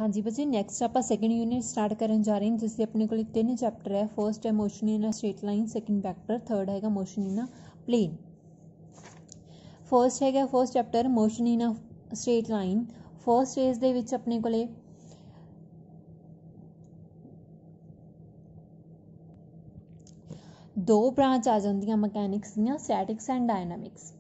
हाँ जी बच्चे नैक्सट आप सैकेंड यूनिट स्टार्ट करन जा रहे हैं जिससे अपने को 3 चैप्टर है। फर्स्ट है motion in a straight line, second vector, third है motion in a plane. First है first chapter motion in a straight line. First stage ਦੇ ਵਿੱਚ ਆਪਣੇ ਕੋਲੇ दो ब्रांच आ जांदियां मकैनिक्स ਦੀਆਂ, स्टैटिक्स एंड डायनामिक्स।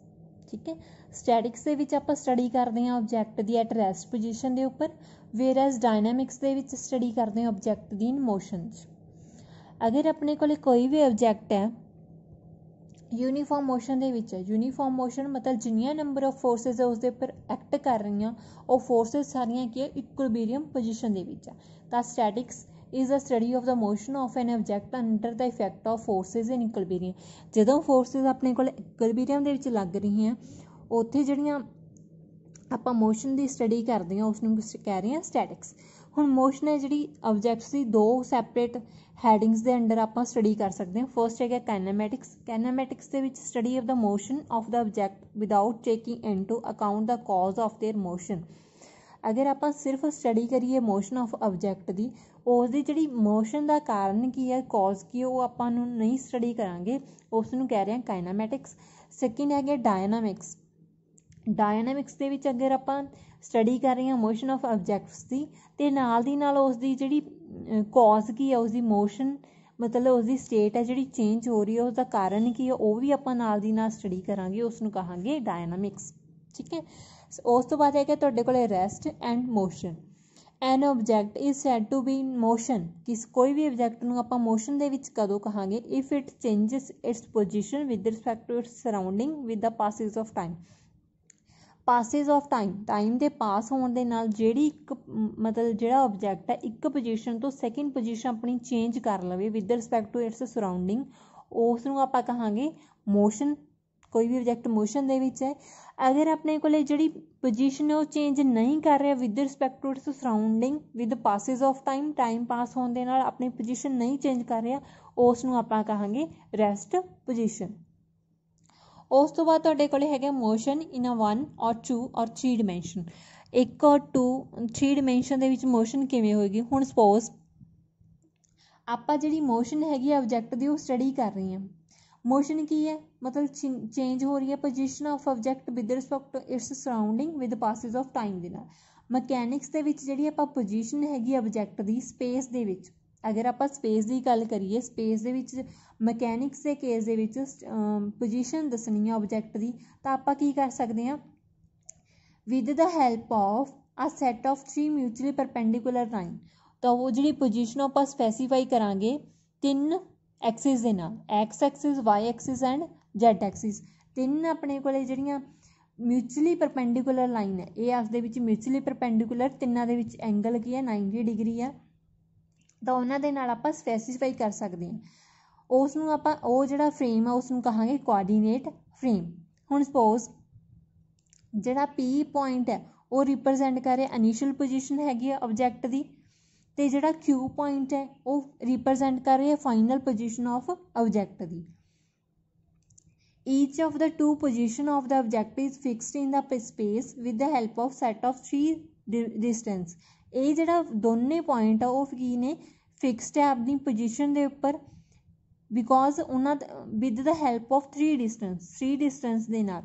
ठीक है, स्टैटिक्स ਦੇ ਵਿੱਚ ਆਪਾਂ स्टडी करते हैं ऑब्जैक्ट ਦੀ एट रैस्ट पोजीशन ਦੇ ਉੱਪਰ, वेयरएज डायनामिक्स ਦੇ ਵਿੱਚ स्टडी करते हैं ऑब्जैक्ट ਦੀ इन मोशन। अगर अपने कोले कोई भी ऑब्जैक्ट है यूनीफॉर्म मोशन ਦੇ ਵਿੱਚ है, यूनीफॉर्म मोशन मतलब जिन्नियां नंबर ऑफ फोर्सेस है उसके उपर एक्ट कर रही हैं वो फोर्सेस सारियां की इक्विलिब्रियम पोजीशन ਦੇ ਵਿੱਚ है। तो statics is a study of the motion of an object under the effect of forces in equilibrium. ਜਦੋਂ फोर्सेस अपने कोल इक्विलिब्रियम ਦੇ ਵਿੱਚ ਲੱਗ ਰਹੀਆਂ ਉੱਥੇ ਜਿਹੜੀਆਂ ਆਪਾਂ मोशन ਦੀ स्टडी करते हैं उसनूं कह रहे हैं स्टैटिक्स। ਹੁਣ मोशन है जी ऑब्जैक्ट्स की दो सैपरेट हैडिंग्स के अंडर आप स्टडी कर सकते हैं। फर्स्ट है काइनेमैटिक्स। काइनेमैटिक्स के विच study of the motion of the object without taking into account the cause of their motion. अगर आप सिर्फ स्टडी करिए मोशन ऑफ ऑब्जैक्ट की उसकी जी मोशन का कारण की है, कॉज की है, वो आपां नूं नहीं स्टडी करांगे, उसनूं कह रहे हैं काइनेमैटिक्स। सैकेंड है डायनामिक्स। डायनामिक्स के विच अगर आप स्टडी कर रहे हैं मोशन ऑफ ऑब्जैक्ट्स की तो नाल दी नाल उसकी जी कॉज की है, उसकी मोशन मतलब उसकी स्टेट है जी चेंज हो रही है, उसका कारण की है वो भी आप नाल दी नाल स्टडी करांगे, उसनूं कहांगे डायनामिक्स। ठीक है, उस तो बाद है तुहाडे कोले rest and motion. An object is said to be in motion. किस कोई भी ऑब्जैक्ट नूं आपां मोशन दे विच कदों कहांगे if it changes its position with respect to its surrounding with the passes of time. Passes of time, time के पास होने के नाल जिहड़ी एक मतलब जिहड़ा ऑब्जैक्ट है एक पोजीशन तो सैकेंड पोजीशन अपनी चेंज कर लवे with respect to its surrounding, उसनूं आपां कहांगे मोशन। कोई भी ऑब्जैक्ट मोशन दे विच है, अगर अपने कोले जिहड़ी पोजीशन है वो चेंज नहीं कर रहा with respect to its surrounding with passes of time, time pass होने के नाल अपनी पोजीशन नहीं चेंज कर रहा, उसनूं आपां कहांगे रैस्ट पोजीशन। उस तो बाद तुहाडे कोले हैगा मोशन इन अ 1 और 2 और 3 डिमेंशन। 1 और 2 3 डिमेंशन दे विच मोशन किवें होएगी। हुण सपोज आपां जिहड़ी मोशन हैगी ऑब्जैक्ट दी वो स्टडी कर रही हैं। मोशन की है मतलब चेंज हो रही है position of object with respect to its surrounding with passes of time दे नाल। मैकेनिक्स दे विच जिहड़ी आपां पोजीशन हैगी ऑब्जैक्ट दी स्पेस दे विच, अगर आप स्पेस की गल करिए स्पेस दे विच मैकेनिक्स के केस दे विच पोजीशन दसनी है ऑब्जैक्ट की, तो आप की कर सकते हैं with the help of a set of 3 mutually perpendicular line. तो वो जी पोजीशन आप स्पैसीफाई करांगे 3 एक्सिस के नाल, X axis, Y axis and Z axis. 3 अपने कोले जिहड़ियां म्यूचुअली परपेंडिकुलर लाइन है, ये उसदे विच म्यूचुअली परपेंडिकुलर तिन्नां दे विच एंगल की है 90 डिग्री है, तो उन्हां दे नाल आपां स्पैसीफाई कर सकते हैं। उसनूं आपां वो जिहड़ा फ्रेम है उसनूं कहांगे कोआर्डीनेट फ्रेम। हुण सपोज जिहड़ा पी पॉइंट है वो रिप्रजेंट करे इनिशियल पोजीशन हैगी है ऑब्जैक्ट दी, ते जिहड़ा क्यू पॉइंट है वो रिप्रजेंट कर रही है फाइनल पोजीशन ऑफ ऑब्जैक्ट दी। Each of the 2 position of the object is fixed in the space with the help of set of 3 distance. ये जिहड़ा दोनों पॉइंट है वो की ने फिक्सड है अपनी पोजीशन के उपर बिकॉज उन्हां with the help of 3 distance दे नाल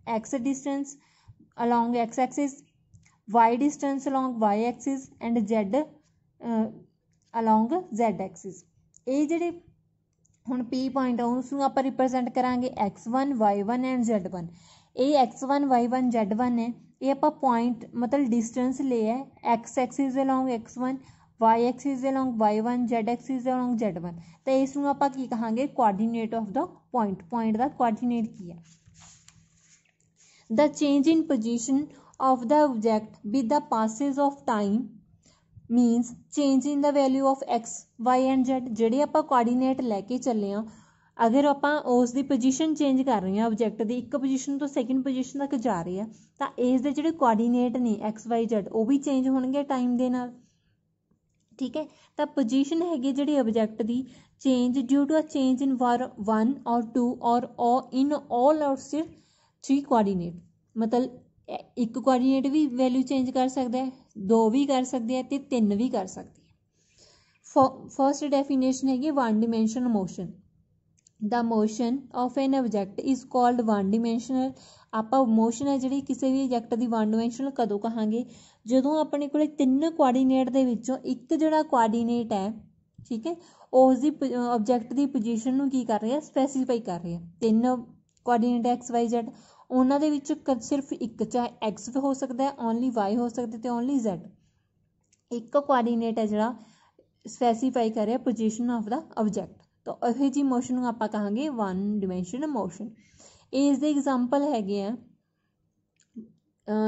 x distance along x axis, y distance along y axis and z along z axis. ये जिहड़े हुण पी पॉइंट है उसनूं आपां रिप्रजेंट करांगे x1 y1 एंड z1। ये x1 y1 z1 है, ये आपां पॉइंट मतलब डिस्टेंस ले है X axis along x1, Y axis along y1, z axis along z1, तो इसनूं आपां की कहांगे coordinate of the point. Point का कोआर्डीनेट की है the change in position of the object with the passes of time means change in the value of X Y and Z. जिहड़े आपां कोआर्डीनेट लैके चले हाँ, अगर आपां उसकी पोजीशन चेंज कर रहे हैं ऑब्जैक्ट की एक पोजीशन तो सैकेंड पोजीशन तक जा रही है, तो इसके जिहड़े कोआर्डीनेट ने एक्स वाई जैड वो भी चेंज होणगे टाइम के नाल। ठीक है, तो पोजीशन हैगी जिहड़ी ऑब्जैक्ट की change due to a change in 1 और 2 और इन ऑल और सिर्फ 3 कोआर्डीनेट, मतलब एक कोआर्डीनेट भी वैल्यू चेंज कर सकता है, 2 भी कर सकते हैं तो 3 भी कर सकते हैं। फर्स्ट डेफिनेशन हैगी one dimensional motion. The motion of an object is called one dimensional. ਆਪਾਂ ਮੋਸ਼ਨ ਹੈ ਜਿਹੜੀ ਕਿਸੇ ਵੀ ਆਬਜੈਕਟ ਦੀ ਵਨ ਡਿਮੈਂਸ਼ਨਲ ਕਦੋਂ ਕਹਾਂਗੇ, ਜਦੋਂ ਆਪਣੇ ਕੋਲੇ 3 ਕੋਆਰਡੀਨੇਟ ਦੇ ਵਿੱਚੋਂ ਇੱਕ ਜਿਹੜਾ ਕੋਆਰਡੀਨੇਟ ਹੈ, ਠੀਕ ਹੈ, ਉਸ ਦੀ ਆਬਜੈਕਟ ਦੀ ਪੋਜੀਸ਼ਨ ਨੂੰ ਕੀ ਕਰ ਰਿਹਾ, ਸਪੈਸੀਫਾਈ ਕਰ ਰਿਹਾ। 3 ਕੋਆਰਡੀਨੇਟ ਐਕਸ ਵਾਈ ਜ਼ੈਡ, ਉਹਨਾਂ ਦੇ ਵਿੱਚ ਸਿਰਫ ਇੱਕ, ਚਾਹੇ ਐਕਸ ਹੋ ਸਕਦਾ, ਓਨਲੀ ਵਾਈ ਹੋ ਸਕਦਾ ਤੇ ਓਨਲੀ ਜ਼ੈਡ, ਇੱਕ ਕੋਆਰਡੀਨੇਟ ਹੈ ਜਿਹੜਾ ਸਪੈਸੀਫਾਈ ਕਰ ਰਿਹਾ ਪੋਜੀਸ਼ਨ ਆਫ ਦਾ ਆਬਜੈਕਟ। ਤਾਂ ਇਹੋ ਜਿਹੀ ਮੋਸ਼ਨ ਨੂੰ ਆਪਾਂ ਕਹਾਂਗੇ ਵਨ ਡਿਮੈਂਸ਼ਨਲ ਮੋਸ਼ਨ। ਇਸ ਦੇ ਐਗਜ਼ਾਮਪਲ ਹੈਗੇ ਆ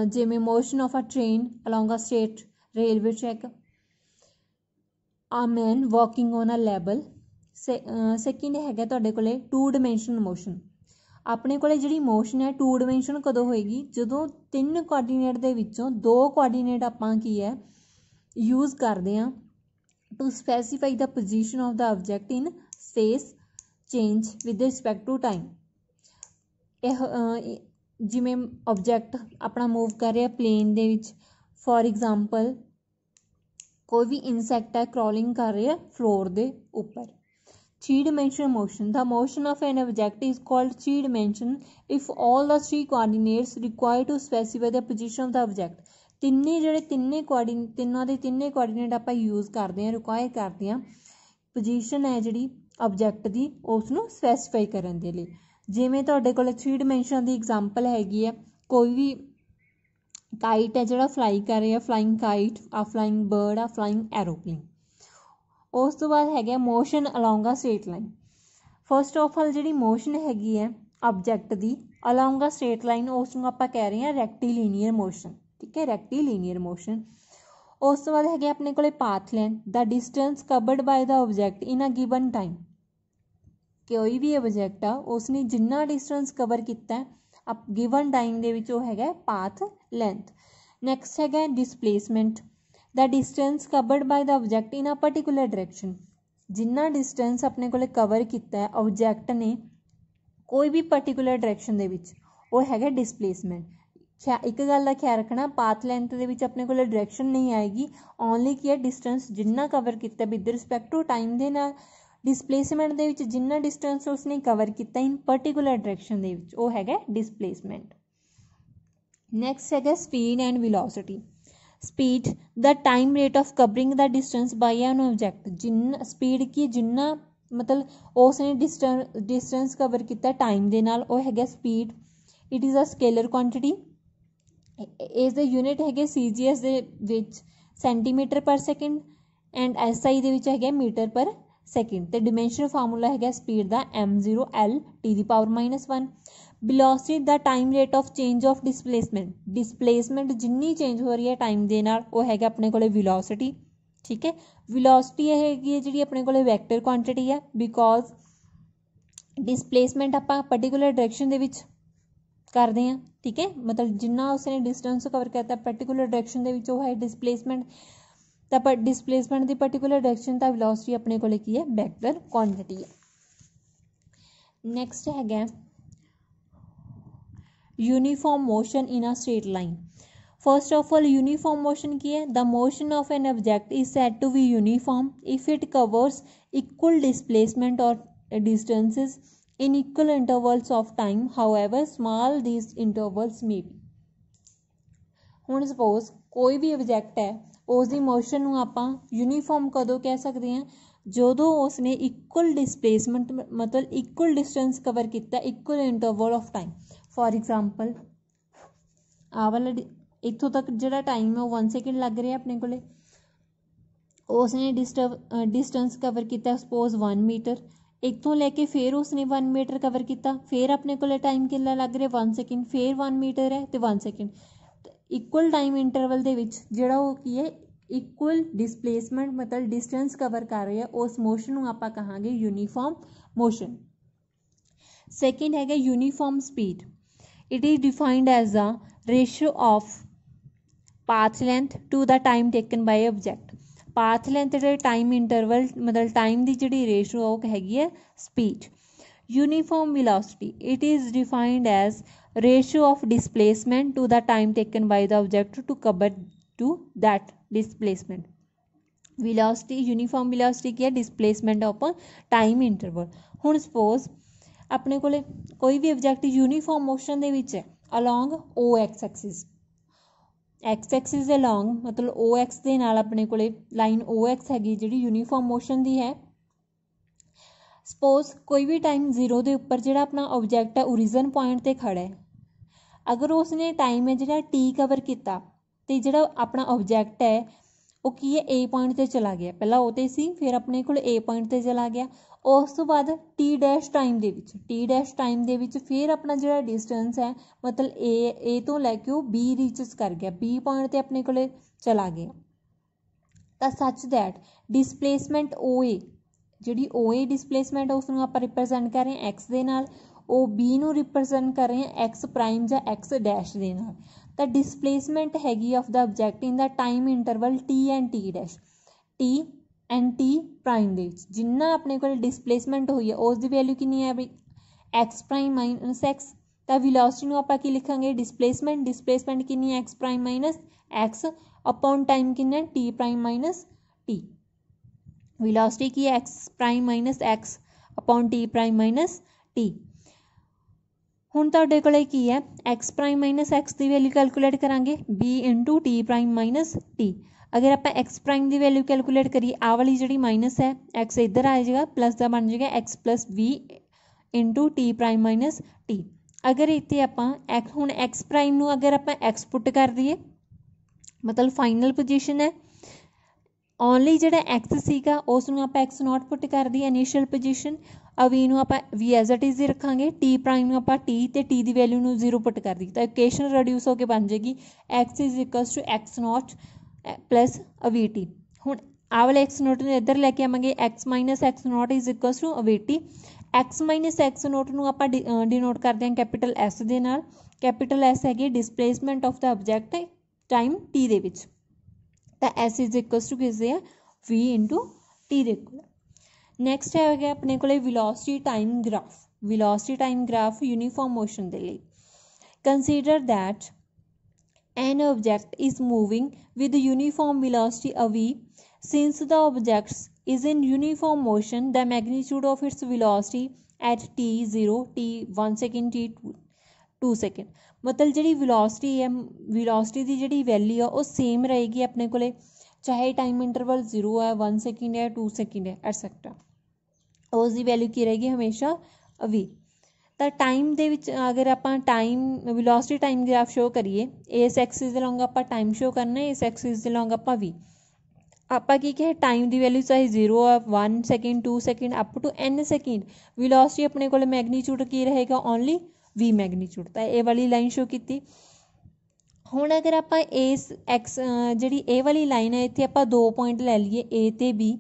ਜਿਵੇਂ motion of a train along a state railway track, a man walking on a level. Second ਹੈਗਾ ਤੁਹਾਡੇ ਕੋਲੇ ਟੂ ਡਿਮੈਂਸ਼ਨਲ ਮੋਸ਼ਨ। ਆਪਣੇ ਕੋਲੇ ਜਿਹੜੀ ਮੋਸ਼ਨ ਹੈ ਟੂ ਡਿਮੈਂਸ਼ਨ ਕਦੋਂ ਹੋਏਗੀ, ਜਦੋਂ 3 ਕੋਆਰਡੀਨੇਟ ਦੇ ਵਿੱਚੋਂ 2 ਕੋਆਰਡੀਨੇਟ ਆਪਾਂ ਕੀ ਹੈ ਯੂਜ਼ ਕਰਦੇ ਹਾਂ to specify the position of the object in space change with respect to time. ਇਹ ਜਿਵੇਂ ਆਬਜੈਕਟ ਆਪਣਾ ਮੂਵ ਕਰ ਰਿਹਾ ਪਲੇਨ ਦੇ ਵਿੱਚ, ਫੋਰ ਐਗਜ਼ਾਮਪਲ ਕੋਈ ਵੀ ਇਨਸੈਕਟ ਹੈ ਕ੍ਰੋਲਿੰਗ ਕਰ ਰਿਹਾ ਫਲੋਰ ਦੇ ਉੱਪਰ। 3 dimensional motion. The motion of an object is called 3 dimensional if all the 3 coordinates required to specify the position of the object. ਤਿੰਨੇ ਜਿਹੜੇ ਤਿੰਨੇ ਕੋਆਰਡੀਨੇਟ ਆਪਾਂ ਯੂਜ਼ ਕਰਦੇ ਹਾਂ, ਰਿਕੁਆਇਰ ਕਰਦੇ ਹਾਂ ਪੋਜੀਸ਼ਨ ਹੈ ਜਿਹੜੀ ਆਬਜੈਕਟ ਦੀ ਉਸ ਨੂੰ ਸਪੈਸੀਫਾਈ ਕਰਨ ਦੇ ਲਈ। ਜਿਵੇਂ ਤੁਹਾਡੇ ਕੋਲ 3 ਡਿਮੈਂਸ਼ਨ ਦੀ ਐਗਜ਼ਾਮਪਲ ਹੈਗੀ ਹੈ, ਕੋਈ ਵੀ ਕਾਈਟ ਹੈ ਜਿਹੜਾ ਫਲਾਈ ਕਰ ਰਿਹਾ, flying kite, a flying bird, a flying aeroplane. ਉਸ ਤੋਂ ਬਾਅਦ ਹੈਗਾ motion along a straight line. First of all ਜਿਹੜੀ ਮੋਸ਼ਨ ਹੈਗੀ ਹੈ ਆਬਜੈਕਟ ਦੀ ਅਲੋਂਗ ਅ ਸਟ੍ਰੇਟ ਲਾਈਨ, ਉਸ ਨੂੰ ਆਪਾਂ ਕਹਿ ਰਹੇ ਹਾਂ ਰੈਕਟੀਲੀਨੀਅਰ ਮੋਸ਼ਨ, ਠੀਕ ਹੈ, ਰੈਕਟੀਲੀਨੀਅਰ ਮੋਸ਼ਨ। ਉਸ ਤੋਂ ਬਾਅਦ ਹੈਗੇ ਆਪਣੇ ਕੋਲੇ ਪਾਥ ਲੈਂਥ, ਦਾ ਡਿਸਟੈਂਸ ਕਵਰਡ ਬਾਏ ਦਾ ਆਬਜੈਕਟ ਇਨ ਅ ਗਿਵਨ ਟਾਈਮ। ਕੋਈ ਵੀ ਆਬਜੈਕਟ ਆ ਉਸਨੇ ਜਿੰਨਾ ਡਿਸਟੈਂਸ ਕਵਰ ਕੀਤਾ ਗਿਵਨ ਟਾਈਮ ਦੇ ਵਿੱਚ, ਉਹ ਹੈਗਾ ਪਾਥ ਲੈਂਥ। ਨੈਕਸਟ ਹੈਗਾ ਡਿਸਪਲੇਸਮੈਂਟ, ਦਾ ਡਿਸਟੈਂਸ ਕਵਰਡ ਬਾਏ ਦਾ ਆਬਜੈਕਟ ਇਨ ਅ ਪਰਟੀਕੂਲਰ ਡਾਇਰੈਕਸ਼ਨ। ਜਿੰਨਾ ਡਿਸਟੈਂਸ ਆਪਣੇ ਕੋਲੇ ਕਵਰ ਕੀਤਾ ਹੈ ਆਬਜੈਕਟ ਨੇ ਕੋਈ ਵੀ ਪਰਟੀਕੂਲਰ ਡਾਇਰੈਕਸ਼ਨ ਦੇ ਵਿੱਚ, ਉਹ ਹੈਗਾ ਡਿਸਪਲੇਸਮੈਂਟ। ਇੱਕ ਗੱਲ ਦਾ ਖਿਆਲ ਰੱਖਣਾ, ਪਾਥ ਲੈਂਥ ਦੇ ਵਿੱਚ ਆਪਣੇ ਕੋਲ ਡਾਇਰੈਕਸ਼ਨ ਨਹੀਂ ਆਏਗੀ, ਓਨਲੀ ਕੀ ਹੈ ਡਿਸਟੈਂਸ ਜਿੰਨਾ ਕਵਰ ਕੀਤਾ ਵਿਦ ਰਿਸਪੈਕਟ ਟੂ ਟਾਈਮ ਦੇ ਨਾਲ। ਡਿਸਪਲੇਸਮੈਂਟ ਦੇ ਵਿੱਚ ਜਿੰਨਾ ਡਿਸਟੈਂਸ ਉਸਨੇ ਕਵਰ ਕੀਤਾ ਇਨ ਪਰਟੀਕੂਲਰ ਡਾਇਰੈਕਸ਼ਨ ਦੇ ਵਿੱਚ, ਉਹ ਹੈਗਾ ਡਿਸਪਲੇਸਮੈਂਟ। ਨੈਕਸਟ ਹੈਗਾ speed and velocity. Speed the time rate of covering the distance by an object. ਜਿੰਨਾ ਸਪੀਡ ਕੀ ਜਿੰਨਾ ਮਤਲਬ ਉਸਨੇ ਡਿਸਟੈਂਸ ਕਵਰ ਕੀਤਾ ਟਾਈਮ ਦੇ ਨਾਲ, ਉਹ ਹੈਗਾ speed. It is a scalar quantity. ਇਸ ਦੇ ਯੂਨਿਟ ਹੈਗੇ CGS ਦੇ ਵਿੱਚ ਸੈਂਟੀਮੀਟਰ ਪਰ ਸੈਕਿੰਡ ਐਂਡ SI ਦੇ ਵਿੱਚ ਹੈਗਾ ਮੀਟਰ ਪਰ ਸੈਕਿੰਡ। ਤੇ ਡਿਮੈਂਸ਼ਨਲ ਫਾਰਮੂਲਾ ਹੈਗਾ ਸਪੀਡ ਦਾ m0L(T⁻⁻1). ਵੈਲੋਸਿਟੀ ਦਾ time rate of change of displacement. Displacement ਜਿੰਨੀ ਚੇਂਜ ਹੋ ਰਹੀ ਹੈ ਟਾਈਮ ਦੇ ਨਾਲ, ਉਹ ਹੈਗਾ ਆਪਣੇ ਕੋਲੇ ਵੈਲੋਸਿਟੀ, ਠੀਕ ਹੈ। ਵੈਲੋਸਿਟੀ ਇਹ ਹੈਗੀ ਹੈ ਜਿਹੜੀ ਆਪਣੇ ਕੋਲੇ ਵੈਕਟਰ ਕੁਆਂਟਿਟੀ ਹੈ, ਬਿਕੋਜ਼ ਡਿਸਪਲੇਸਮੈਂਟ ਆਪਾਂ ਪਰਟੀਕੂਲਰ ਡਾਇਰੈਕਸ਼ਨ ਦੇ ਵਿੱਚ ਕਰਦੇ ਹਾਂ, ਠੀਕ ਹੈ, ਮਤਲਬ ਜਿੰਨਾ ਉਸਨੇ ਡਿਸਟੈਂਸ ਕਵਰ ਕਰਤਾ ਪਰਟੀਕੂਲਰ ਡਾਇਰੈਕਸ਼ਨ ਦੇ ਵਿੱਚ, ਉਹ ਹੈ ਡਿਸਪਲੇਸਮੈਂਟ। ਤਾਂ ਪਰ ਡਿਸਪਲੇਸਮੈਂਟ ਦੀ ਪਰਟੀਕੂਲਰ ਡਾਇਰੈਕਸ਼ਨ ਤਾਂ ਵੈਲੋਸਿਟੀ ਆਪਣੇ ਕੋਲੇ ਕੀ ਹੈ ਵੈਕਟਰ ਕੁਆਂਟਿਟੀ ਹੈ। ਨੈਕਸਟ ਹੈਗਾ uniform motion in a straight line. First of all uniform motion की है, the motion of an object is said to be uniform if it covers equal displacement और distances in equal intervals of time, however small these intervals may be। ਹੁਣ suppose ਕੋਈ ਵੀ object ਹੈ, ਉਸ ਦੀ motion ਨੂੰ ਆਪਾਂ uniform ਕਦੋਂ ਕਹਿ ਸਕਦੇ ਹਾਂ, ਜਦੋਂ ਉਸਨੇ ਇਕੁਅਲ ਡਿਸਪਲੇਸਮੈਂਟ ਮਤਲਬ ਇਕੁਅਲ ਡਿਸਟੈਂਸ ਕਵਰ ਕੀਤਾ equal interval of time. For example ਆਹ ਵਾਲਾ ਇੱਥੋਂ ਤੱਕ ਜਿਹੜਾ ਟਾਈਮ ਹੈ ਉਹ 1 ਸੈਕਿੰਡ ਲੱਗ ਰਿਹਾ ਆਪਣੇ ਕੋਲੇ, ਉਸਨੇ ਡਿਸਟੈਂਸ ਕਵਰ ਕੀਤਾ ਸਪੋਜ਼ 1 ਮੀਟਰ। ਇੱਥੋਂ ਲੈ ਕੇ ਫਿਰ ਉਸਨੇ 1 ਮੀਟਰ ਕਵਰ ਕੀਤਾ, ਫਿਰ ਆਪਣੇ ਕੋਲੇ ਟਾਈਮ ਕਿੰਨਾ ਲੱਗ ਰਿਹਾ 1 ਸੈਕਿੰਡ, ਫਿਰ 1 ਮੀਟਰ ਹੈ ਤੇ 1 ਸੈਕਿੰਡ। ਇਕੁਅਲ ਟਾਈਮ ਇੰਟਰਵਲ ਦੇ ਵਿੱਚ ਜਿਹੜਾ ਉਹ ਕੀ ਹੈ ਇਕੁਅਲ ਡਿਸਪਲੇਸਮੈਂਟ ਮਤਲਬ ਡਿਸਟੈਂਸ ਕਵਰ ਕਰ ਰਿਹਾ, ਉਸ ਮੋਸ਼ਨ ਨੂੰ ਆਪਾਂ ਕਹਾਂਗੇ ਯੂਨੀਫਾਰਮ ਮੋਸ਼ਨ। ਸੈਕਿੰਡ ਹੈਗਾ uniform speed. It is defined as a ratio of path length to the time taken by object. Path length ਜਿਹੜੇ ਟਾਈਮ ਇੰਟਰਵਲ ਮਤਲਬ ਟਾਈਮ ਦੀ ਜਿਹੜੀ ਰੇਸ਼ੋ ਉਹ ਹੈਗੀ ਹੈ speed. Uniform velocity, it is defined as ratio of displacement to the time taken by the object to cover to that displacement. velocity uniform velocity की है displacement upon time interval. ਹੁਣ suppose ਆਪਣੇ ਕੋਲੇ ਕੋਈ ਵੀ object uniform motion ਦੇ ਵਿੱਚ ਹੈ along o x axis, x axis ਦੇ along ਮਤਲਬ o x ਦੇ ਨਾਲ ਆਪਣੇ ਕੋਲੇ ਲਾਈਨ o x ਹੈਗੀ ਜਿਹੜੀ uniform motion ਦੀ ਹੈ। ਸਪੋਜ਼ ਕੋਈ ਵੀ ਟਾਈਮ 0 ਦੇ ਉੱਪਰ ਜਿਹੜਾ ਆਪਣਾ ਆਬਜੈਕਟ ਹੈ ਓਰੀਜਨ ਪੁਆਇੰਟ ਤੇ ਖੜਾ ਹੈ, ਅਗਰ ਉਸਨੇ ਟਾਈਮ ਹੈ ਜਿਹੜਾ t ਕਵਰ ਕੀਤਾ ਤੇ ਜਿਹੜਾ ਆਪਣਾ ਆਬਜੈਕਟ ਹੈ ਉਹ ਕੀ ਹੈ a ਪੁਆਇੰਟ ਤੇ ਚਲਾ ਗਿਆ, ਪਹਿਲਾਂ ਉਹ ਤੇ ਸੀ ਫਿਰ ਆਪਣੇ ਕੋਲ a ਪੁਆਇੰਟ ਤੇ ਚਲਾ ਗਿਆ। ਉਸ ਤੋਂ ਬਾਅਦ t ਡੈਸ਼ ਟਾਈਮ ਦੇ ਵਿੱਚ ਫਿਰ ਆਪਣਾ ਜਿਹੜਾ ਡਿਸਟੈਂਸ ਹੈ ਮਤਲਬ a ਤੋਂ ਲੈ ਕੇ ਉਹ b ਰੀਚਸ ਕਰ ਗਿਆ, b ਪੁਆਇੰਟ ਤੇ ਆਪਣੇ ਕੋਲੇ ਚਲਾ ਗਿਆ। ਤਾਂ ਸੱਚ ਦੈਟ ਡਿਸਪਲੇਸਮੈਂਟ OA ਜਿਹੜੀ OA ਡਿਸਪਲੇਸਮੈਂਟ ਉਸ ਨੂੰ ਆਪਾਂ ਰਿਪਰੈਜ਼ੈਂਟ ਕਰ ਰਹੇ ਹਾਂ x ਦੇ ਨਾਲ, ਉਹ b ਨੂੰ ਰਿਪਰੈਜ਼ੈਂਟ ਕਰ ਰਹੇ ਹਾਂ x ਪ੍ਰਾਈਮ ਜਾਂ x ਡੈਸ਼ ਦੇ ਨਾਲ। ਤਾਂ ਡਿਸਪਲੇਸਮੈਂਟ ਹੈਗੀ of the object in the time interval t and t dash, t and t prime ਦੇ ਵਿੱਚ ਜਿੰਨਾ ਆਪਣੇ ਕੋਲ ਡਿਸਪਲੇਸਮੈਂਟ ਹੋਈ ਹੈ ਉਸ ਦੀ ਵੈਲਿਊ ਕਿੰਨੀ ਹੈ ਬਈ x ਪ੍ਰਾਈਮ ਮਾਈਨਸ x। ਤਾਂ ਵੈਲੋਸਿਟੀ ਨੂੰ ਆਪਾਂ ਕੀ ਲਿਖਾਂਗੇ ਡਿਸਪਲੇਸਮੈਂਟ ਕਿੰਨੀ ਹੈ x prime minus x upon time ਕਿੰਨਾ t prime minus t। Velocity ਕੀ ਹੈ x prime minus x upon t prime minus t। ਹੁਣ ਤੁਹਾਡੇ ਕੋਲੇ ਕੀ ਹੈ x ਪ੍ਰਾਈਮ ਮਾਈਨਸ x ਦੀ ਵੈਲਿਊ ਕੈਲਕੂਲੇਟ ਕਰਾਂਗੇ b into t prime minus t। अगर आप x प्राइम की वैल्यू कैलकुलेट करिए आ वाली जी माइनस है x इधर आ जाएगा प्लस का बन जाएगा x plus v into t prime minus T. अगर इतने आप हूँ x प्राइम नू अगर आप x पुट कर दिए मतलब फाइनल पोजीशन है ओनली जो x सीगा उसनू आप x नॉट पुट कर दिए इनिशियल पोजीशन। v नू आप v एज इट इज रखांगे t प्राइम नू आप t ते t की वैल्यू नू 0 पुट कर दी तो इक्वेशन रिड्यूस होकर बन जाएगी x is equals to x nought plus v t. हूँ आ वाले एक्स नोट ने इधर लैके आवेंगे x minus x nought is equals to v t. X minus x nought नू आप डिनोट करते हैं कैपिटल एस दे नाल, कैपिटल एस है displacement of the object time t दे विच। तो एस इज इक्वल्स टू किस वी इंटू टी दे कोल। नैक्सट है अपने को velocity time graph uniform motion के लिए। Consider that an object is moving with uniform velocity a v. Since the object is in uniform motion, the magnitude of its velocity at t 0, t 1 second, t 2 second मतलब जी velocity है velocity की जी value है वो same रहेगी अपने को चाहे time interval 0 है 1 सेकेंड है 2 सेकेंड है एटसैक्ट्रा उसकी वैल्यू की रहेगी हमेशा v। तो टाइम दे विच अगर आप time velocity time graph show करिए इस एक्सिस दे लॉन्ग आप टाइम शो करना है इस एक्सिस दे लॉन्ग आप वी आप की कहे टाइम की वैल्यू चाहे 0 है 1 second 2 second up to n second velocity अपने को मैगनीट्यूड की रहेगा ओनली v मैगनीट्यूड। तो ये वाली लाइन शो की। हुण अगर आप इस एक्स जी ए वाली लाइन है इतने आप 2 पॉइंट ले लीए ए ते बी,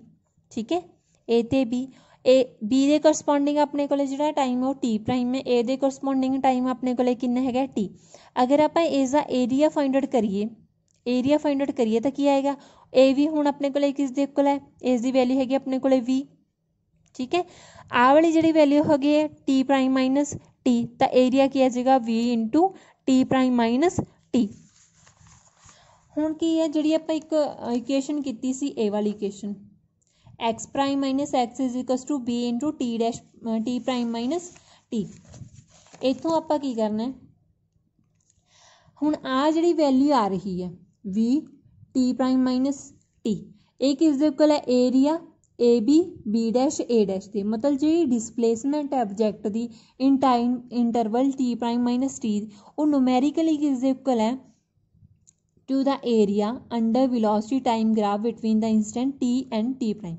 ठीक है ए ते बी ए बी के करस्पोंडिंग अपने को जो टाइम है वो टी प्राइम है, ए के करस्पोंडिंग टाइम अपने को कितना है टी। अगर आप इसका एरिया फाइंड आउट करिए तो की आएगा ए भी हूँ अपने को किस दे को है इसकी वैल्यू हैगी अपने को वी, ठीक है। आ वाली जी वैल्यू हैगी है टी प्राइम माइनस टी तो एरिया की आ जाएगा v into t prime minus t. हूँ की है जी आप एक इक्वेशन की सी ए वाली equation x prime minus x is equals to b into t dash t prime minus t. इतों आप की करना है हुण आ जी वैल्यू आ रही है v t prime minus t ये किस इक्वल है area A B dash A dash की मतलब जी डिसप्लेसमेंट है ऑब्जेक्ट की in time interval t prime minus t वो न्यूमेरिकली किस इक्वल है to the area under velocity time graph between the instant t and t prime.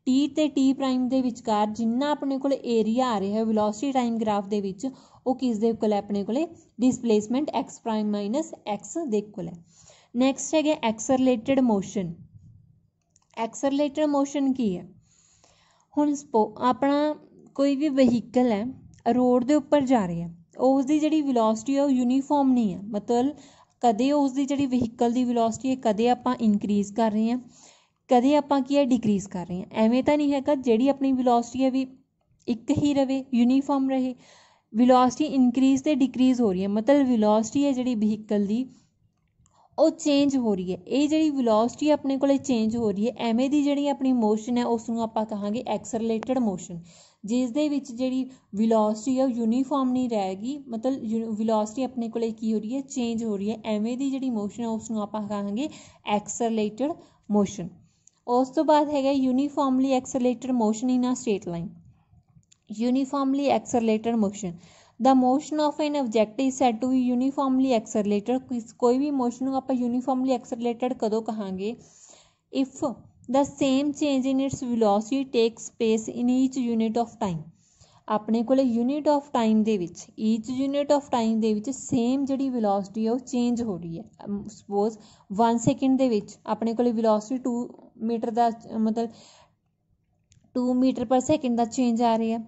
T ते t prime के विचकार जिन्ना अपने को एरिया आ रहा है वेलोसिटी टाइम ग्राफ के विच वो किस दे इक्वल है अपने को displacement x prime minus x दे इक्वल है। नैक्सट है एक्सरलेटेड मोशन की है हुण अपना कोई भी वहीकल है रोड के उपर जा रहा है उसकी जी वेलोसिटी है यूनीफॉर्म नहीं है मतलब कदे उसकी जी वहीकल की वेलोसिटी है कदे आप इनक्रीज़ कर रहे हैं कदे आप की है डिक्रीज़ कर रहे हैं एवें तो नहीं है जी अपनी वेलोसिटी है भी ਇੱਕ ਹੀ ਰਵੇ, यूनिफॉर्म रहे। वेलोसिटी इंक्रीज ते डिक्रीज हो रही है, मतलब वेलोसिटी है जिहड़ी व्हीकल दी ਉਹ ਚੇਂਜ ਹੋ ਰਹੀ ਹੈ। ਇਹ ਜਿਹੜੀ ਵੈਲੋਸਿਟੀ ਆਪਣੇ ਕੋਲੇ ਚੇਂਜ ਹੋ ਰਹੀ ਹੈ, ਐਵੇਂ ਦੀ ਜਿਹੜੀ ਆਪਣੀ ਮੋਸ਼ਨ ਹੈ ਉਸ ਨੂੰ ਆਪਾਂ ਕਹਾਂਗੇ ਐਕਸਲਰੇਟਡ ਮੋਸ਼ਨ, ਜਿਸ ਦੇ ਵਿੱਚ ਜਿਹੜੀ ਵੈਲੋਸਿਟੀ ਹੈ ਉਹ ਯੂਨੀਫਾਰਮ ਨਹੀਂ ਰਹੇਗੀ, ਮਤਲਬ ਵੈਲੋਸਿਟੀ ਆਪਣੇ ਕੋਲੇ ਕੀ ਹੋ ਰਹੀ ਹੈ, ਚੇਂਜ ਹੋ ਰਹੀ ਹੈ। ਐਵੇਂ ਦੀ ਜਿਹੜੀ ਮੋਸ਼ਨ ਹੈ ਉਸ ਨੂੰ ਆਪਾਂ ਕਹਾਂਗੇ ਐਕਸਲਰੇਟਡ ਮੋਸ਼ਨ। ਉਸ ਤੋਂ ਬਾਅਦ ਹੈਗਾ uniformly accelerated motion in a straight line. Uniformly accelerated motion, the motion of an object is said to be uniformly accelerated. कोई भी मोशन ਨੂੰ ਆਪਾਂ यूनीफॉर्मली एक्सलरेटेड कदों कहांगे, if the same change in its velocity takes place in each unit of time. ਆਪਣੇ ਕੋਲੇ unit of time ਦੇ ਵਿੱਚ, ईच यूनिट ऑफ टाइम ਦੇ ਵਿੱਚ सेम ਜਿਹੜੀ वेलोसिटी ਹੈ ਉਹ चेंज हो रही है। सपोज 1 सेकंड ਦੇ ਵਿੱਚ ਆਪਣੇ ਕੋਲੇ वेलोसिटी 2 मीटर ਦਾ मतलब 2 मीटर पर सेकंड ਦਾ चेंज आ रही है।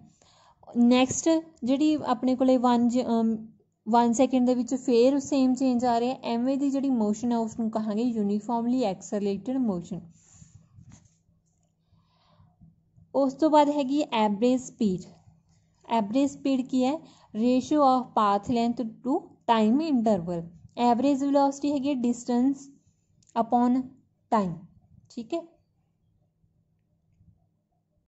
ਨੈਕਸਟ ਜਿਹੜੀ ਆਪਣੇ ਕੋਲੇ 1 ਸੈਕਿੰਡ ਦੇ ਵਿੱਚ ਫੇਰ ਸੇਮ ਚੇਂਜ ਆ ਰਿਹਾ, ਐਵੇਂ ਦੀ ਜਿਹੜੀ ਮੋਸ਼ਨ ਹੈ ਉਸ ਨੂੰ ਕਹਾਂਗੇ ਯੂਨੀਫਾਰਮਲੀ ਐਕਸਲਰੇਟਡ ਮੋਸ਼ਨ। ਉਸ ਤੋਂ ਬਾਅਦ ਹੈਗੀ ਐਵਰੇਜ ਸਪੀਡ। ਐਵਰੇਜ ਸਪੀਡ ਕੀ ਹੈ, ratio of path length to time interval. Average velocity ਹੈਗੀ ਡਿਸਟੈਂਸ ਅਪੋਨ ਟਾਈਮ, ਠੀਕ ਹੈ।